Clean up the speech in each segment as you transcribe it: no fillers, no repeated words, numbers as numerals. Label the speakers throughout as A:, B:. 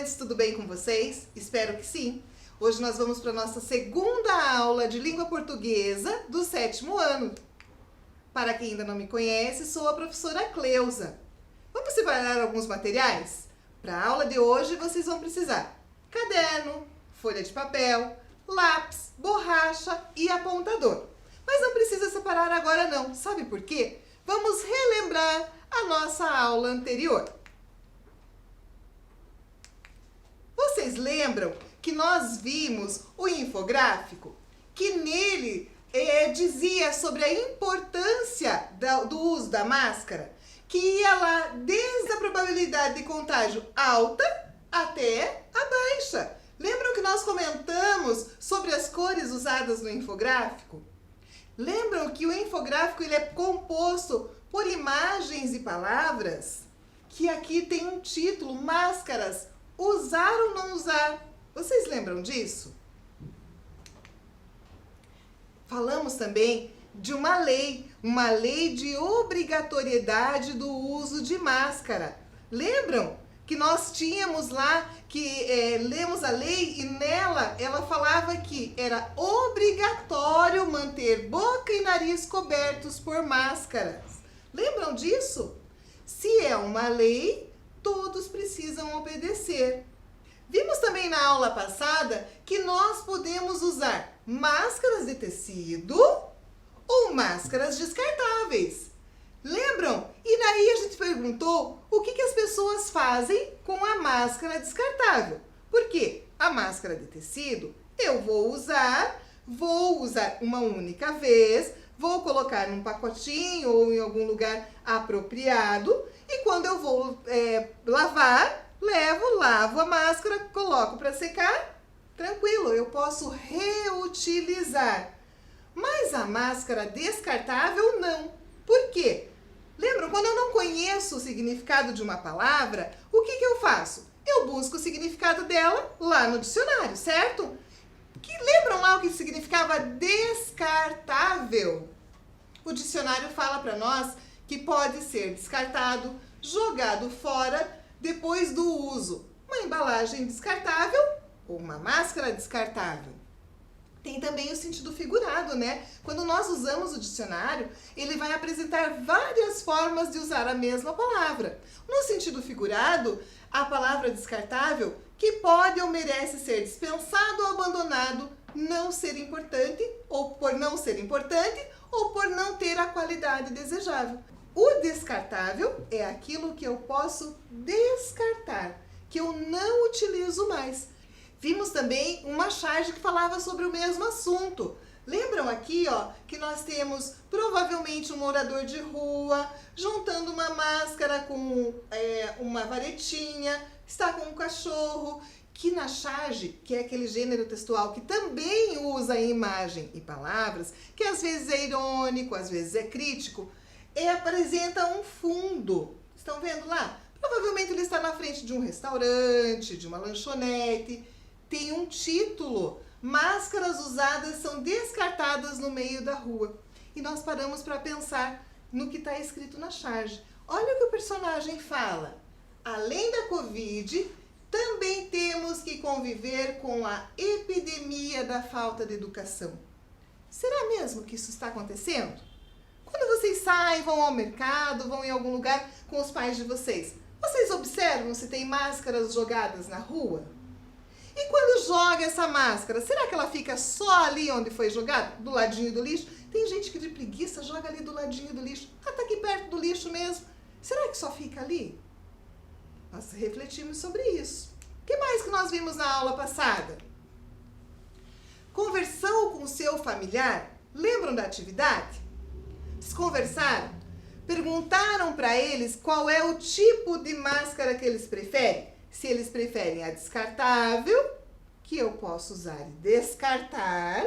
A: estudantes, tudo bem com vocês? Espero que sim. Hoje nós vamos para a nossa segunda aula de língua portuguesa do 7º ano. Para quem ainda não me conhece, sou a professora Cleusa. Vamos separar alguns materiais? Para a aula de hoje vocês vão precisar caderno, folha de papel, lápis, borracha e apontador. Mas não precisa separar agora não, sabe por quê? Vamos relembrar a nossa aula anterior. Vocês lembram que nós vimos o infográfico? Que nele dizia sobre a importância do uso da máscara, que ia lá desde a probabilidade de contágio alta até a baixa. Lembram que nós comentamos sobre as cores usadas no infográfico? Lembram que o infográfico ele é composto por imagens e palavras? Que aqui tem um título, máscaras, usar ou não usar? Vocês lembram disso? Falamos também de uma lei de obrigatoriedade do uso de máscara. Lembram que nós tínhamos lá, lemos a lei e nela ela falava que era obrigatório manter boca e nariz cobertos por máscaras. Lembram disso? Se é uma lei, todos precisam obedecer. Vimos também na aula passada que nós podemos usar máscaras de tecido ou máscaras descartáveis. Lembram? E daí a gente perguntou o que as pessoas fazem com a máscara descartável. Porque a máscara de tecido eu vou usar uma única vez, vou colocar num pacotinho ou em algum lugar apropriado e quando eu vou lavar, lavo a máscara, coloco para secar, tranquilo, eu posso reutilizar. Mas a máscara descartável não. Por quê? Lembram, quando eu não conheço o significado de uma palavra, o que eu faço? Eu busco o significado dela lá no dicionário, certo? Lembram lá o que significava descartável? O dicionário fala para nós que pode ser descartado, jogado fora depois do uso. Uma embalagem descartável ou uma máscara descartável. Tem também o sentido figurado, né? Quando nós usamos o dicionário, ele vai apresentar várias formas de usar a mesma palavra. No sentido figurado, a palavra descartável, que pode ou merece ser dispensado ou abandonado, não ser importante, ou por não ser importante, ou por não ter a qualidade desejável. O descartável é aquilo que eu posso descartar, que eu não utilizo mais. Vimos também uma charge que falava sobre o mesmo assunto. Lembram aqui, que nós temos provavelmente um morador de rua juntando uma máscara com uma varetinha, está com um cachorro, que na charge, que é aquele gênero textual que também usa imagem e palavras, que às vezes é irônico, às vezes é crítico, apresenta um fundo. Estão vendo lá? Provavelmente ele está na frente de um restaurante, de uma lanchonete. Tem um título, máscaras usadas são descartadas no meio da rua. E nós paramos para pensar no que está escrito na charge. Olha o que o personagem fala. Além da Covid, também temos que conviver com a epidemia da falta de educação. Será mesmo que isso está acontecendo? Quando vocês saem, vão ao mercado, vão em algum lugar com os pais de vocês, vocês observam se tem máscaras jogadas na rua? E quando joga essa máscara, será que ela fica só ali onde foi jogada? Do ladinho do lixo? Tem gente que de preguiça joga ali do ladinho do lixo. Tá aqui perto do lixo mesmo. Será que só fica ali? Nós refletimos sobre isso. O que mais que nós vimos na aula passada? Conversou com o seu familiar? Lembram da atividade? Vocês conversaram? Perguntaram para eles qual é o tipo de máscara que eles preferem? Se eles preferem a descartável, que eu posso usar e descartar,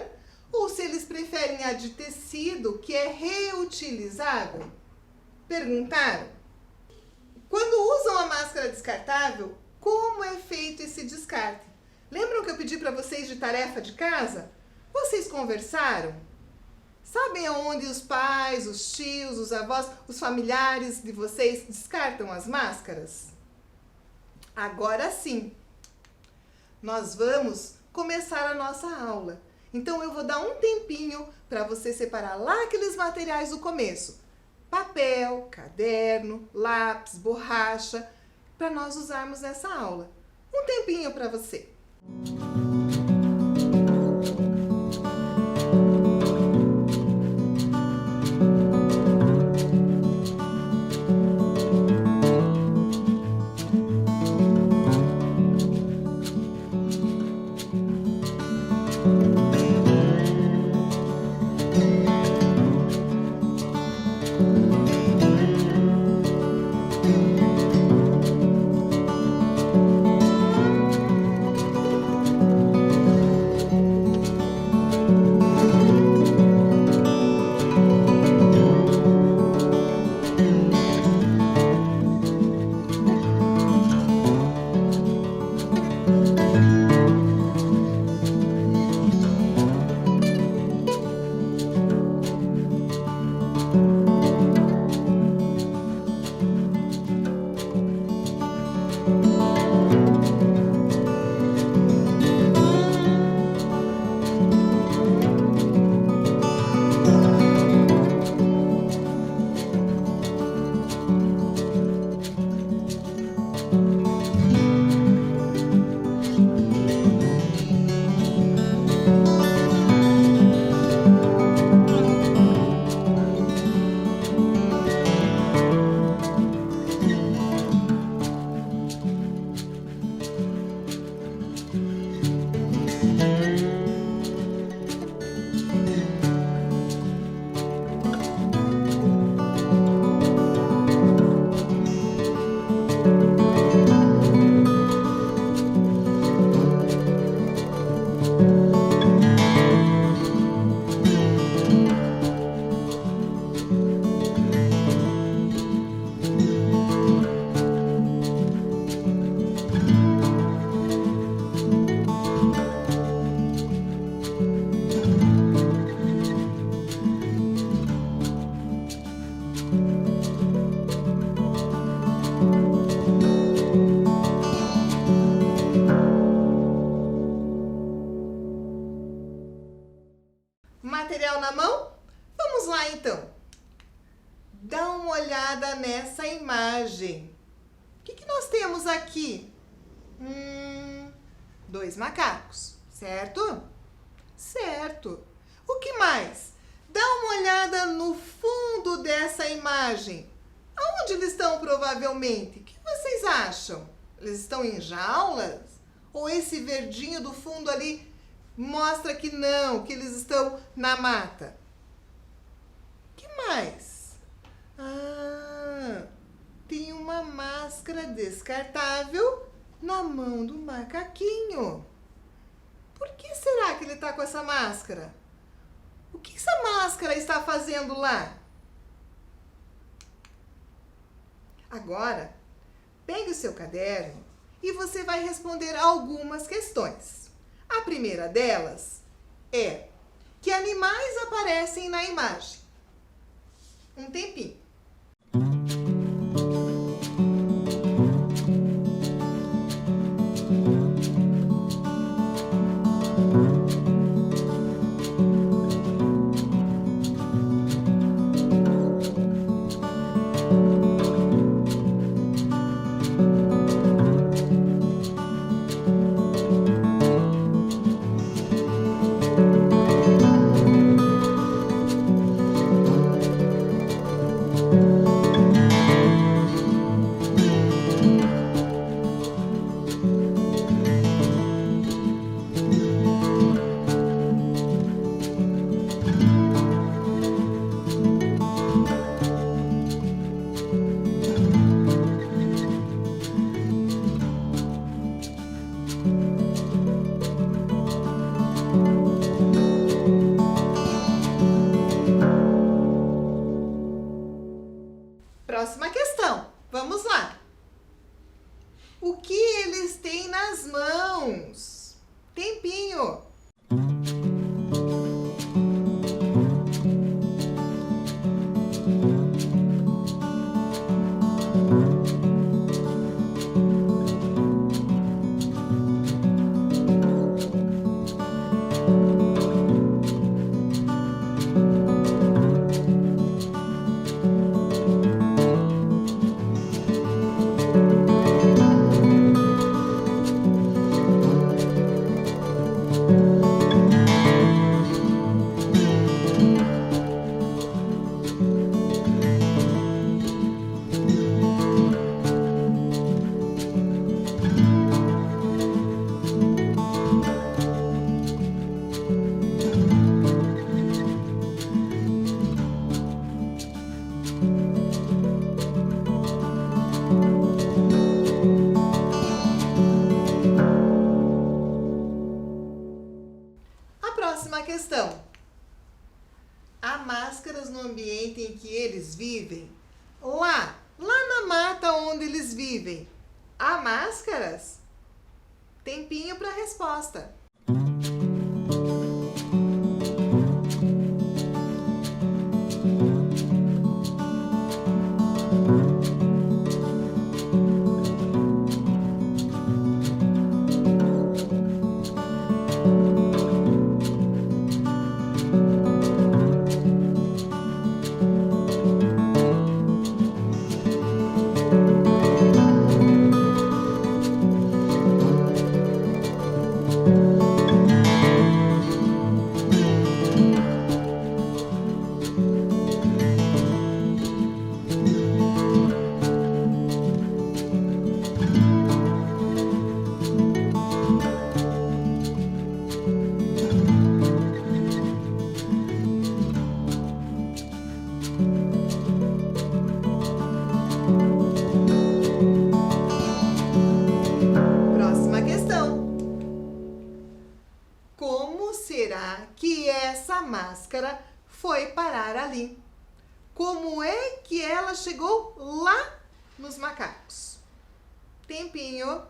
A: ou se eles preferem a de tecido, que é reutilizável. Perguntaram? Quando usam a máscara descartável, como é feito esse descarte? Lembram que eu pedi para vocês de tarefa de casa? Vocês conversaram? Sabem aonde os pais, os tios, os avós, os familiares de vocês descartam as máscaras? Agora sim, nós vamos começar a nossa aula. Então eu vou dar um tempinho para você separar lá aqueles materiais do começo. Papel, caderno, lápis, borracha, para nós usarmos nessa aula. Um tempinho para você. Material na mão? Vamos lá então. Dá uma olhada nessa imagem. O que nós temos aqui? 2 macacos, certo? Certo. O que mais? Dá uma olhada no fundo dessa imagem. Aonde eles estão provavelmente? O que vocês acham? Eles estão em jaulas? Ou esse verdinho do fundo ali mostra que não, que eles estão na mata? O que mais? Tem uma máscara descartável na mão do macaquinho. Por que será que ele está com essa máscara? O que essa máscara está fazendo lá? Agora, pegue o seu caderno e você vai responder algumas questões. A primeira delas é: que animais aparecem na imagem? Um tempinho. Próxima questão. Vamos lá. O que eles têm nas mãos? Tempinho. ambiente em que eles vivem? Lá na mata onde eles vivem, há máscaras? Tempinho para a resposta. Próxima questão. Como será que essa máscara foi parar ali? Como é que ela chegou lá nos macacos? Tempinho.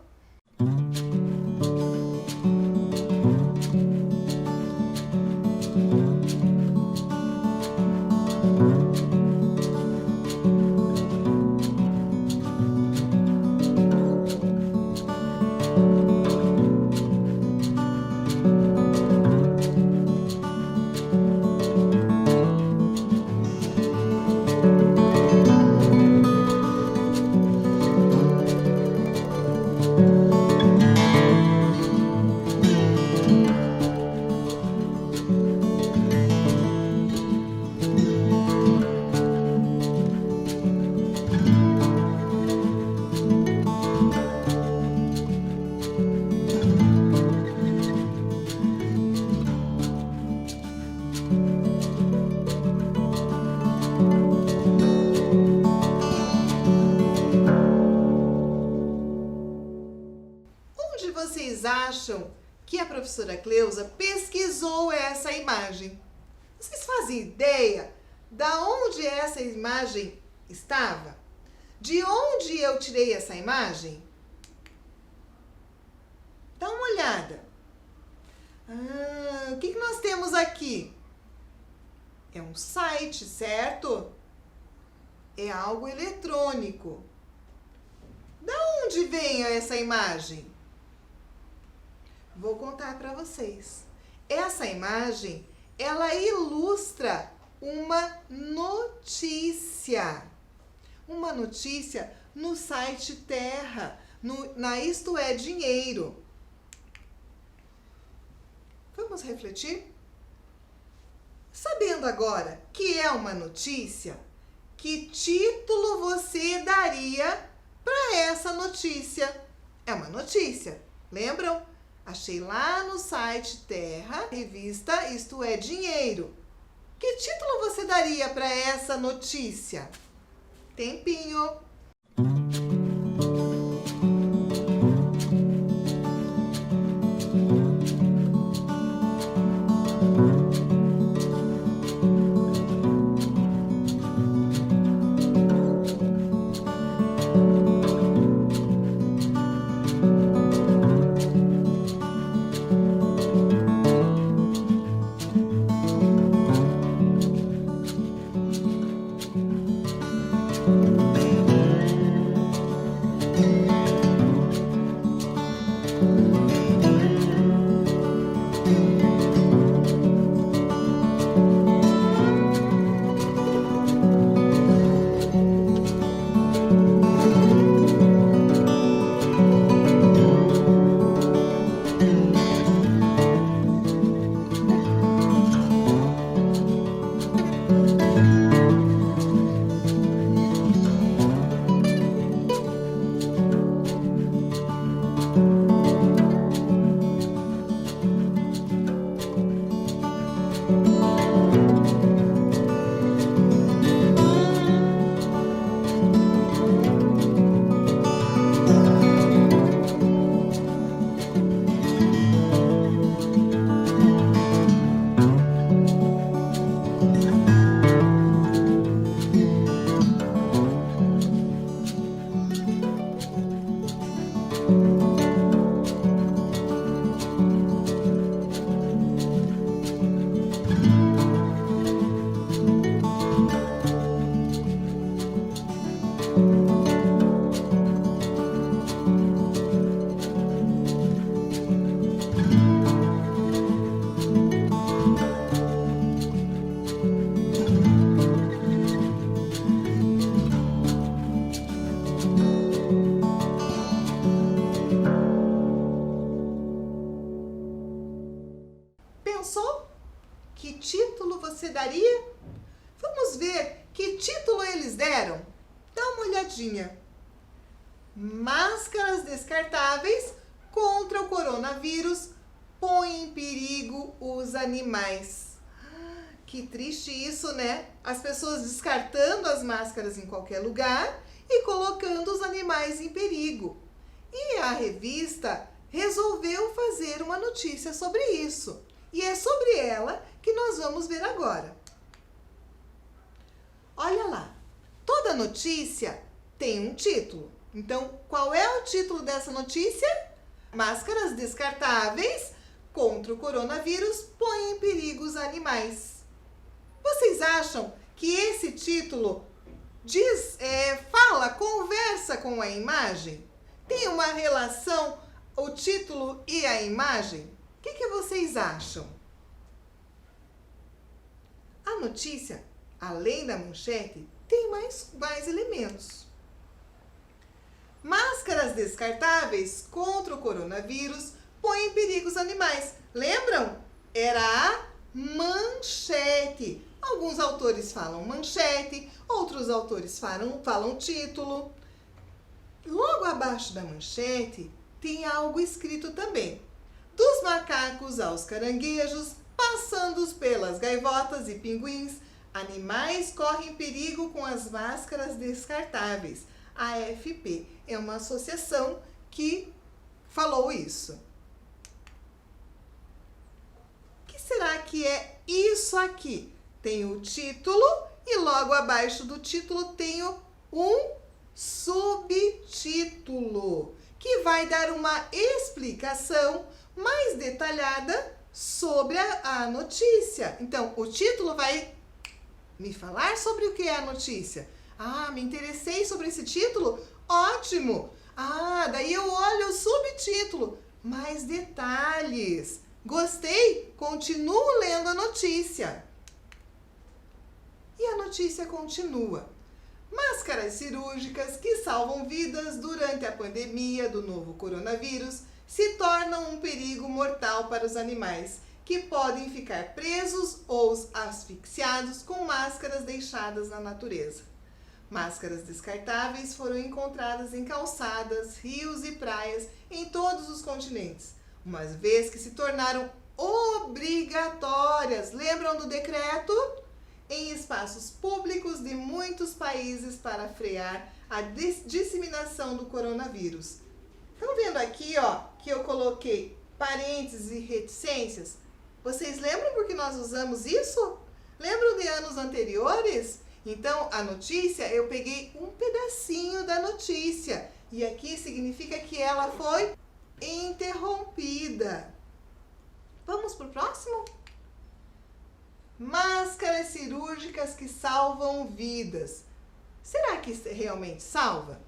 A: Onde vocês acham que a professora Cleusa pesquisou essa imagem? Vocês fazem ideia da onde essa imagem estava? De onde eu tirei essa imagem? Dá uma olhada. O que nós temos aqui? É um site, certo? É algo eletrônico. Da onde vem essa imagem? Vou contar para vocês. Essa imagem, ela ilustra uma notícia. Uma notícia no site Terra, na Isto é Dinheiro. Vamos refletir? Sabendo agora que é uma notícia, que título você daria para essa notícia? É uma notícia, lembram? Achei lá no site Terra, revista Isto é Dinheiro. Que título você daria para essa notícia? Tempinho. pensou? Que título você daria? Vamos ver que título eles deram? Dá uma olhadinha. Máscaras descartáveis contra o coronavírus põem em perigo os animais. Que triste isso, né? As pessoas descartando as máscaras em qualquer lugar e colocando os animais em perigo. E a revista resolveu fazer uma notícia sobre isso. E é sobre ela que nós vamos ver agora. Olha lá, toda notícia tem um título. Então, qual é o título dessa notícia? Máscaras descartáveis contra o coronavírus põem em perigo os animais. Vocês acham que esse título conversa com a imagem? Tem uma relação, o título e a imagem? O que vocês acham? A notícia, além da manchete, tem mais elementos. Máscaras descartáveis contra o coronavírus põem em perigo os animais. Lembram? Era a manchete. Alguns autores falam manchete, outros autores falam título. Logo abaixo da manchete tem algo escrito também. Dos macacos aos caranguejos, passando pelas gaivotas e pinguins, animais correm perigo com as máscaras descartáveis. A AFP é uma associação que falou isso. O que será que é isso aqui? Tem o título e logo abaixo do título tem um subtítulo, que vai dar uma explicação mais detalhada sobre a notícia. Então, o título vai me falar sobre o que é a notícia. Ah, me interessei sobre esse título? Ótimo! Ah, daí eu olho o subtítulo. Mais detalhes. Gostei? Continuo lendo a notícia. E a notícia continua. Máscaras cirúrgicas que salvam vidas durante a pandemia do novo coronavírus se tornam um perigo mortal para os animais, que podem ficar presos ou asfixiados com máscaras deixadas na natureza. Máscaras descartáveis foram encontradas em calçadas, rios e praias em todos os continentes, uma vez que se tornaram obrigatórias. Lembram do decreto? Em espaços públicos de muitos países para frear a disseminação do coronavírus. Estão vendo aqui, ó, que eu coloquei parênteses e reticências? Vocês lembram por que nós usamos isso? Lembram de anos anteriores? Então, a notícia, eu peguei um pedacinho da notícia. E aqui significa que ela foi interrompida. Vamos para o próximo? Máscaras cirúrgicas que salvam vidas. Será que realmente salva?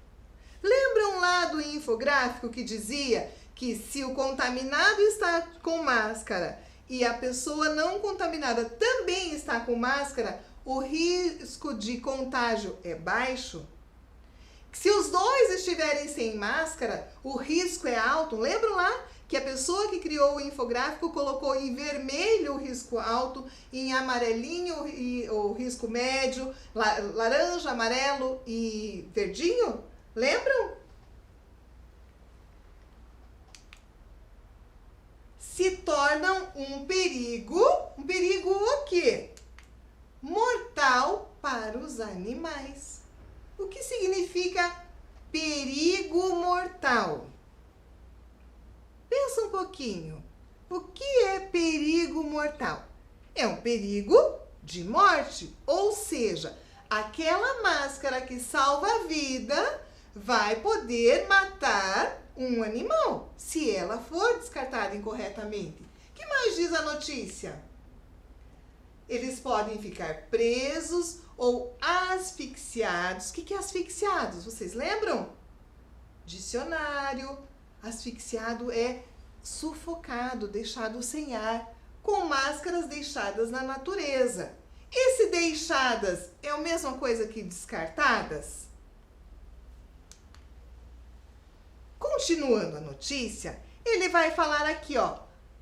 A: Lembram lá do infográfico que dizia que se o contaminado está com máscara e a pessoa não contaminada também está com máscara, o risco de contágio é baixo? Se os dois estiverem sem máscara, o risco é alto. Lembram lá que a pessoa que criou o infográfico colocou em vermelho o risco alto, em amarelinho o risco médio, laranja, amarelo e verdinho? Lembram? Se tornam um perigo o quê? Mortal para os animais. O que significa perigo mortal? Pensa um pouquinho. O que é perigo mortal? É um perigo de morte, ou seja, aquela máscara que salva a vida vai poder matar um animal, se ela for descartada incorretamente. O que mais diz a notícia? Eles podem ficar presos ou asfixiados. O que é asfixiados? Vocês lembram? Dicionário. Asfixiado é sufocado, deixado sem ar, com máscaras deixadas na natureza. Esse deixadas é a mesma coisa que descartadas? Continuando a notícia, ele vai falar aqui, ó.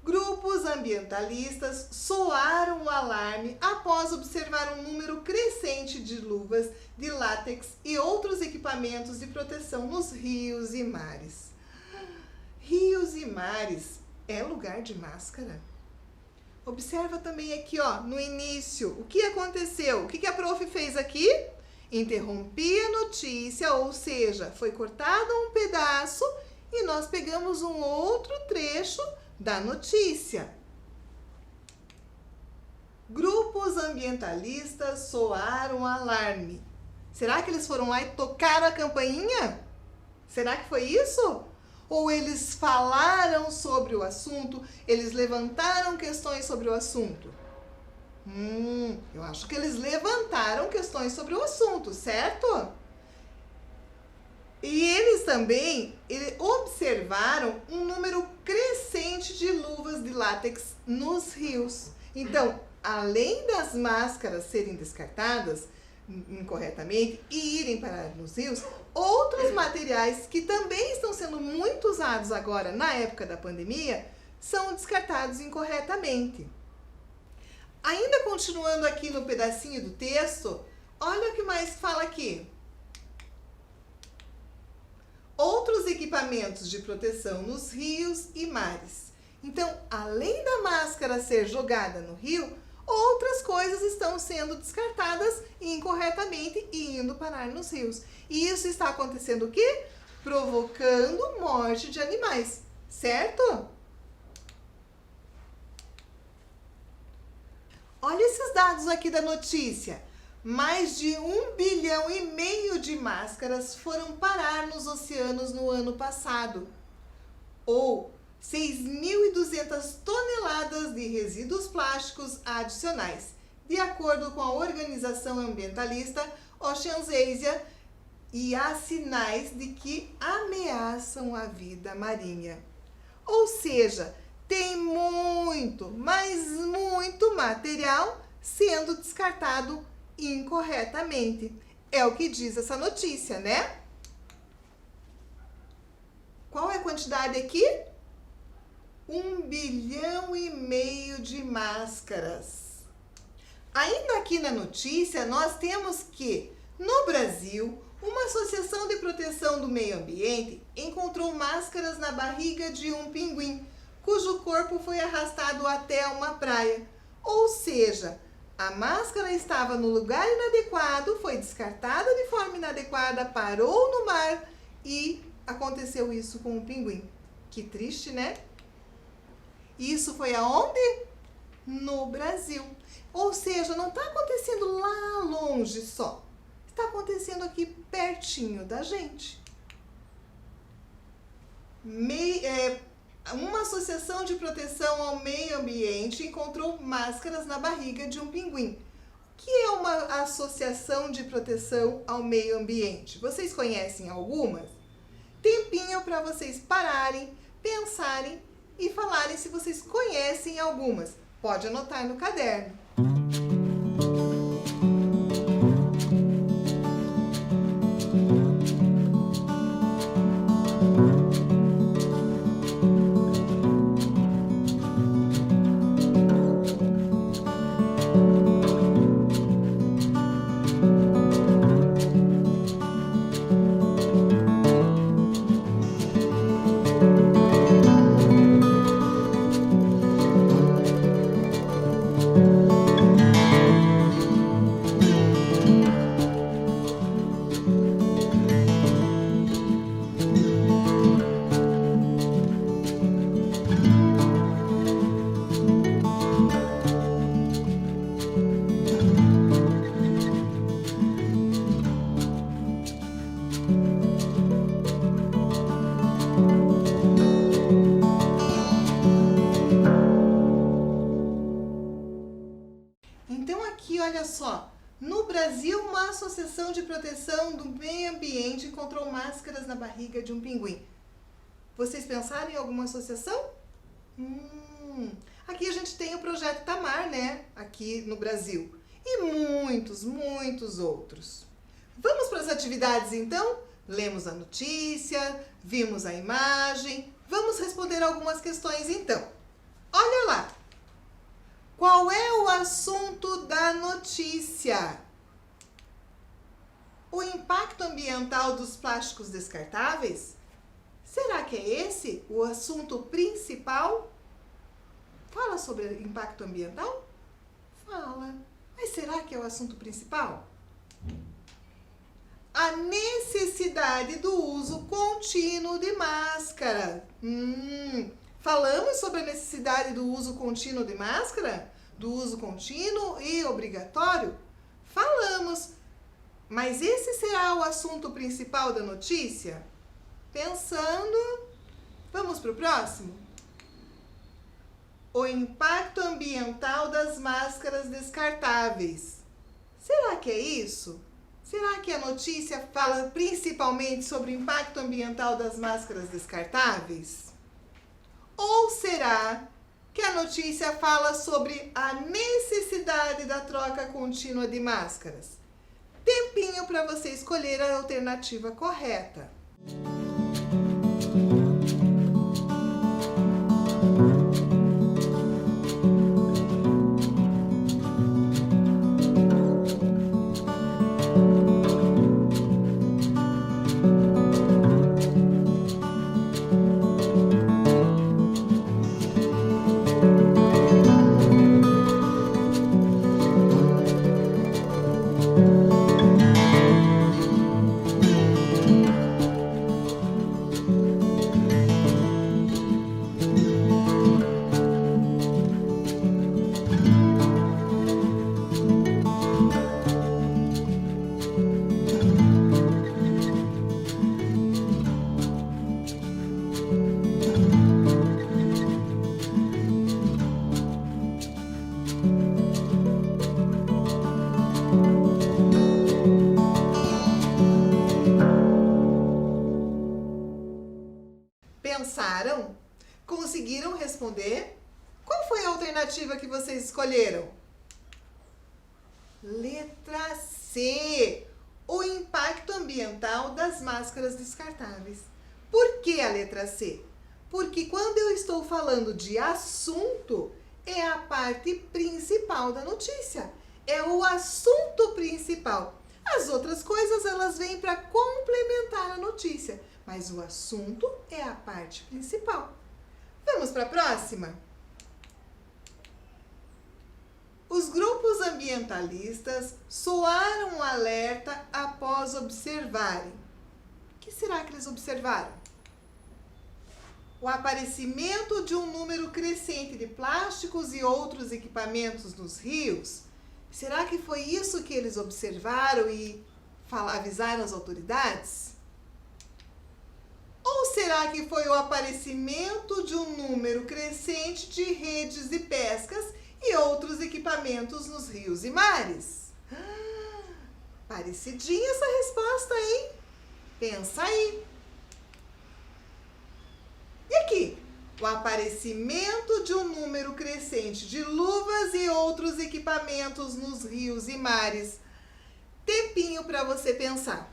A: Grupos ambientalistas soaram o alarme após observar um número crescente de luvas de látex e outros equipamentos de proteção nos rios e mares. Rios e mares é lugar de máscara? Observa também aqui, ó, no início, o que aconteceu? O que a prof fez aqui? Interrompi a notícia, ou seja, foi cortado um pedaço e nós pegamos um outro trecho da notícia. Grupos ambientalistas soaram alarme. Será que eles foram lá e tocaram a campainha? Será que foi isso? Ou eles falaram sobre o assunto? Eles levantaram questões sobre o assunto? Eu acho que eles levantaram questões sobre o assunto, certo? E eles também observaram um número crescente de luvas de látex nos rios. Então, além das máscaras serem descartadas incorretamente e irem parar nos rios, outros materiais que também estão sendo muito usados agora na época da pandemia são descartados incorretamente. Ainda continuando aqui no pedacinho do texto, olha o que mais fala aqui. Outros equipamentos de proteção nos rios e mares. Então, além da máscara ser jogada no rio, outras coisas estão sendo descartadas incorretamente e indo parar nos rios. E isso está acontecendo o quê? Provocando morte de animais, certo? Olha esses dados aqui da notícia. Mais de 1,5 bilhão de máscaras foram parar nos oceanos no ano passado, ou 6.200 toneladas de resíduos plásticos adicionais, de acordo com a organização ambientalista Oceans Asia, e há sinais de que ameaçam a vida marinha. Ou seja, tem muito, mas muito material sendo descartado incorretamente. É o que diz essa notícia, né? Qual é a quantidade aqui? 1,5 bilhão de máscaras. Ainda aqui na notícia, nós temos que, no Brasil, uma associação de proteção do meio ambiente encontrou máscaras na barriga de um pinguim, cujo corpo foi arrastado até uma praia. Ou seja, a máscara estava no lugar inadequado, foi descartada de forma inadequada, parou no mar e aconteceu isso com o pinguim. Que triste, né? Isso foi aonde? No Brasil. Ou seja, não está acontecendo lá longe só. Está acontecendo aqui pertinho da gente. Uma associação de proteção ao meio ambiente encontrou máscaras na barriga de um pinguim. O que é uma associação de proteção ao meio ambiente? Vocês conhecem algumas? Tempinho para vocês pararem, pensarem e falarem se vocês conhecem algumas. Pode anotar no caderno. Olha só, no Brasil, uma associação de proteção do meio ambiente encontrou máscaras na barriga de um pinguim. Vocês pensaram em alguma associação? Aqui a gente tem o Projeto Tamar, né? Aqui no Brasil. E muitos, muitos outros. Vamos para as atividades então? Lemos a notícia, vimos a imagem. Vamos responder algumas questões então. Olha assunto da notícia? O impacto ambiental dos plásticos descartáveis? Será que é esse o assunto principal? Fala sobre impacto ambiental? Fala. Mas será que é o assunto principal? A necessidade do uso contínuo de máscara. Falamos sobre a necessidade do uso contínuo de máscara? Do uso contínuo e obrigatório? Falamos. Mas esse será o assunto principal da notícia? Pensando, vamos para o próximo? O impacto ambiental das máscaras descartáveis. Será que é isso? Será que a notícia fala principalmente sobre o impacto ambiental das máscaras descartáveis? Ou será que a notícia fala sobre a necessidade da troca contínua de máscaras? Tempinho para você escolher a alternativa correta. Pensaram? Conseguiram responder? Qual foi a alternativa que vocês escolheram? Letra C. O impacto ambiental das máscaras descartáveis. Por que a letra C? Porque quando eu estou falando de assunto, é a parte principal da notícia. É o assunto principal. As outras coisas, elas vêm para complementar a notícia. Mas o assunto é a parte principal. Vamos para a próxima? Os grupos ambientalistas soaram um alerta após observarem. O que será que eles observaram? O aparecimento de um número crescente de plásticos e outros equipamentos nos rios. Será que foi isso que eles observaram e avisaram as autoridades? Ou será que foi o aparecimento de um número crescente de redes de pescas e outros equipamentos nos rios e mares? Parecidinha essa resposta, hein? Pensa aí. E aqui? O aparecimento de um número crescente de luvas e outros equipamentos nos rios e mares. Tempinho para você pensar.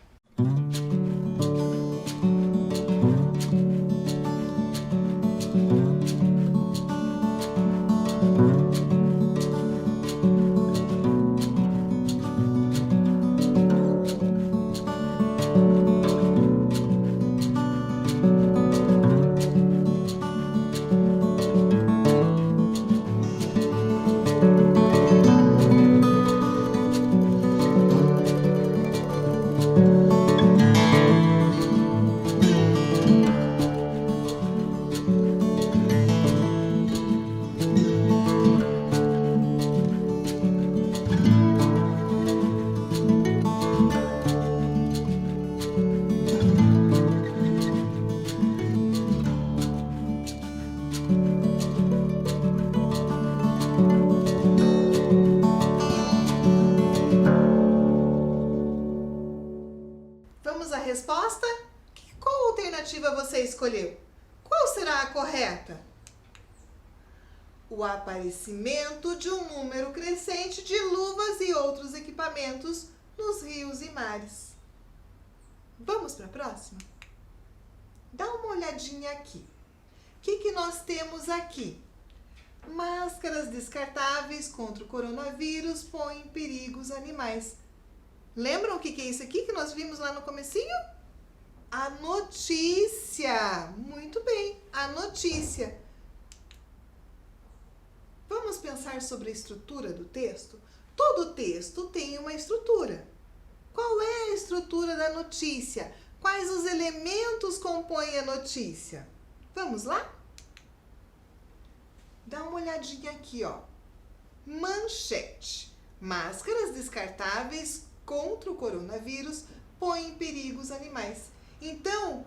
A: resposta? Qual alternativa você escolheu? Qual será a correta? O aparecimento de um número crescente de luvas e outros equipamentos nos rios e mares. Vamos para a próxima? Dá uma olhadinha aqui. O que nós temos aqui? Máscaras descartáveis contra o coronavírus põem em perigo os animais. Lembram o que é isso aqui que nós vimos lá no comecinho? A notícia. Muito bem, a notícia. Vamos pensar sobre a estrutura do texto? Todo texto tem uma estrutura. Qual é a estrutura da notícia? Quais os elementos compõem a notícia? Vamos lá? Dá uma olhadinha aqui, ó. Manchete. Máscaras descartáveis contra o coronavírus põem em perigo os animais. Então,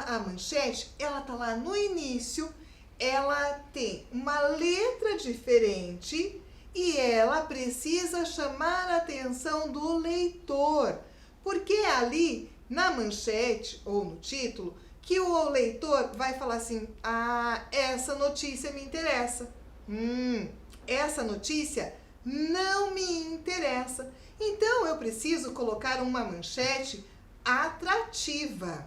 A: a manchete, ela tá lá no início, ela tem uma letra diferente e ela precisa chamar a atenção do leitor. Porque ali, na manchete ou no título, que o leitor vai falar assim, essa notícia me interessa. Essa notícia não me interessa. Então, eu preciso colocar uma manchete atrativa.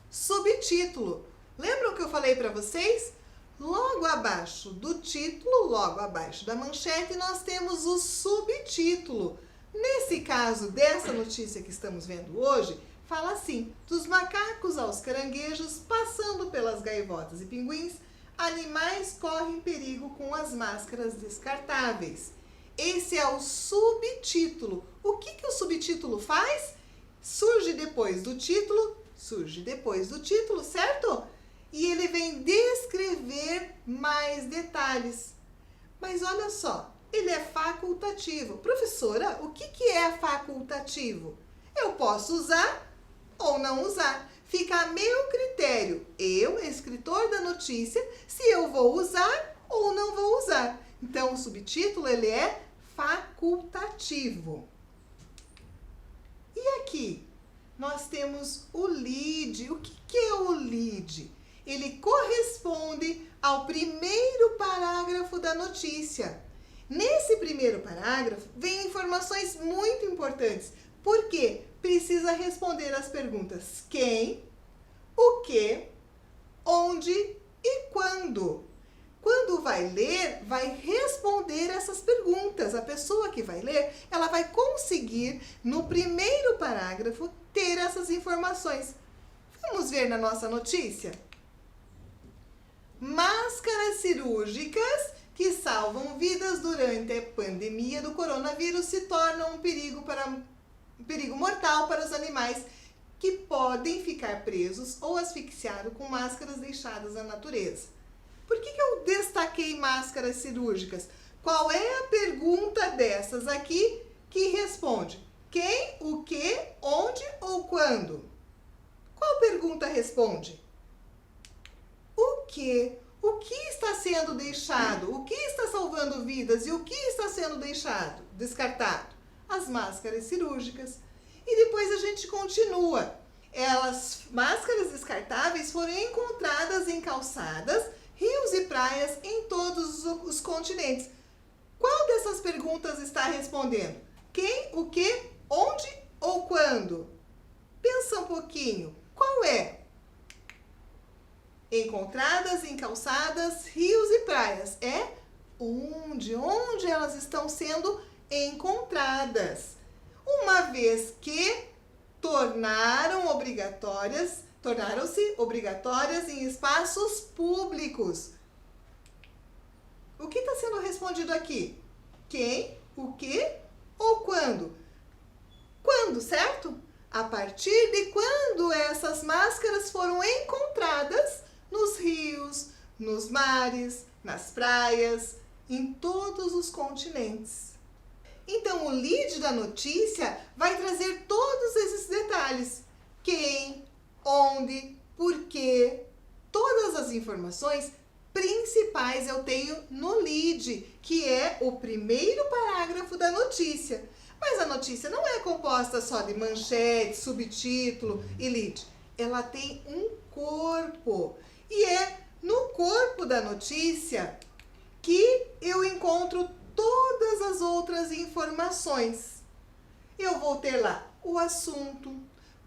A: Subtítulo. Lembram que eu falei para vocês? Logo abaixo do título, logo abaixo da manchete, nós temos o subtítulo. Nesse caso dessa notícia que estamos vendo hoje, fala assim: dos macacos aos caranguejos, passando pelas gaivotas e pinguins, animais correm perigo com as máscaras descartáveis. Esse é o subtítulo. O que o subtítulo faz? Surge depois do título, certo? E ele vem descrever mais detalhes. Mas olha só, ele é facultativo. Professora, o que é facultativo? Eu posso usar ou não usar. Fica a meu critério, eu, escritor da notícia, se eu vou usar ou não vou usar. Então, o subtítulo, ele é facultativo. E aqui, nós temos o lead. O que é o lead? Ele corresponde ao primeiro parágrafo da notícia. Nesse primeiro parágrafo, vem informações muito importantes. Por quê? Precisa responder as perguntas quem, o que, onde e quando. Quando vai ler, vai responder essas perguntas. A pessoa que vai ler, ela vai conseguir, no primeiro parágrafo, ter essas informações. Vamos ver na nossa notícia? Máscaras cirúrgicas que salvam vidas durante a pandemia do coronavírus se tornam um perigo mortal para os animais que podem ficar presos ou asfixiados com máscaras deixadas na natureza. Por que eu destaquei máscaras cirúrgicas? Qual é a pergunta dessas aqui que responde? Quem, o que, onde ou quando? Qual pergunta responde? O que? O que está sendo deixado? O que está salvando vidas e o que está sendo descartado? As máscaras cirúrgicas. E depois a gente continua. Máscaras descartáveis foram encontradas em calçadas, rios e praias em todos os continentes. Qual dessas perguntas está respondendo? Quem, o que, onde ou quando? Pensa um pouquinho. Qual é? Encontradas em calçadas, rios e praias. É onde elas estão sendo encontradas. Uma vez que tornaram-se obrigatórias em espaços públicos. O que está sendo respondido aqui? Quem, o que ou quando? Quando, certo? A partir de quando essas máscaras foram encontradas nos rios, nos mares, nas praias, em todos os continentes. Então, o lead da notícia vai trazer todos esses detalhes. Quem, onde, por quê. Todas as informações principais eu tenho no lead, que é o primeiro parágrafo da notícia. Mas a notícia não é composta só de manchete, subtítulo e lead. Ela tem um corpo. E é no corpo da notícia que eu encontro todas as outras informações. Eu vou ter lá o assunto,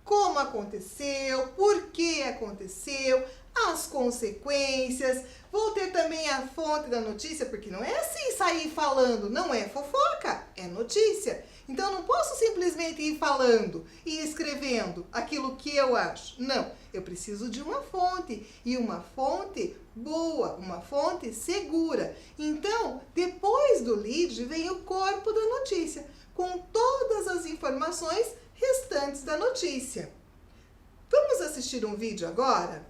A: como aconteceu, por que aconteceu, as consequências, vou ter também a fonte da notícia, porque não é assim sair falando, não é fofoca, é notícia. Então, eu não posso simplesmente ir falando e escrevendo aquilo que eu acho. Não, eu preciso de uma fonte, e uma fonte boa, uma fonte segura. Então, depois do lead vem o corpo da notícia, com todas as informações restantes da notícia. Vamos assistir um vídeo agora?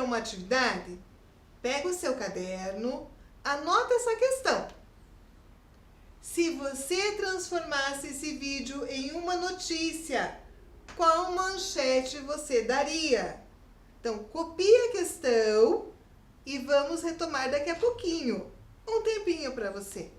A: Uma atividade, pega o seu caderno, anota essa questão. Se você transformasse esse vídeo em uma notícia, qual manchete você daria? Então, copia a questão e vamos retomar daqui a pouquinho. Um tempinho para você.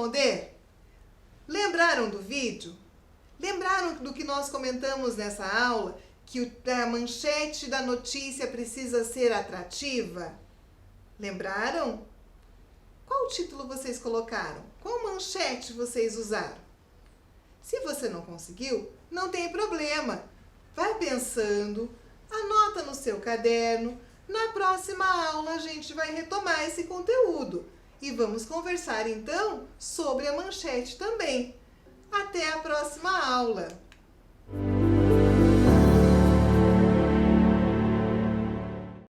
A: responder? Lembraram do vídeo? Lembraram do que nós comentamos nessa aula? Que a manchete da notícia precisa ser atrativa? Lembraram? Qual título vocês colocaram? Qual manchete vocês usaram? Se você não conseguiu, não tem problema. Vai pensando, anota no seu caderno. Na próxima aula a gente vai retomar esse conteúdo e vamos conversar então sobre a manchete também. Até a próxima aula!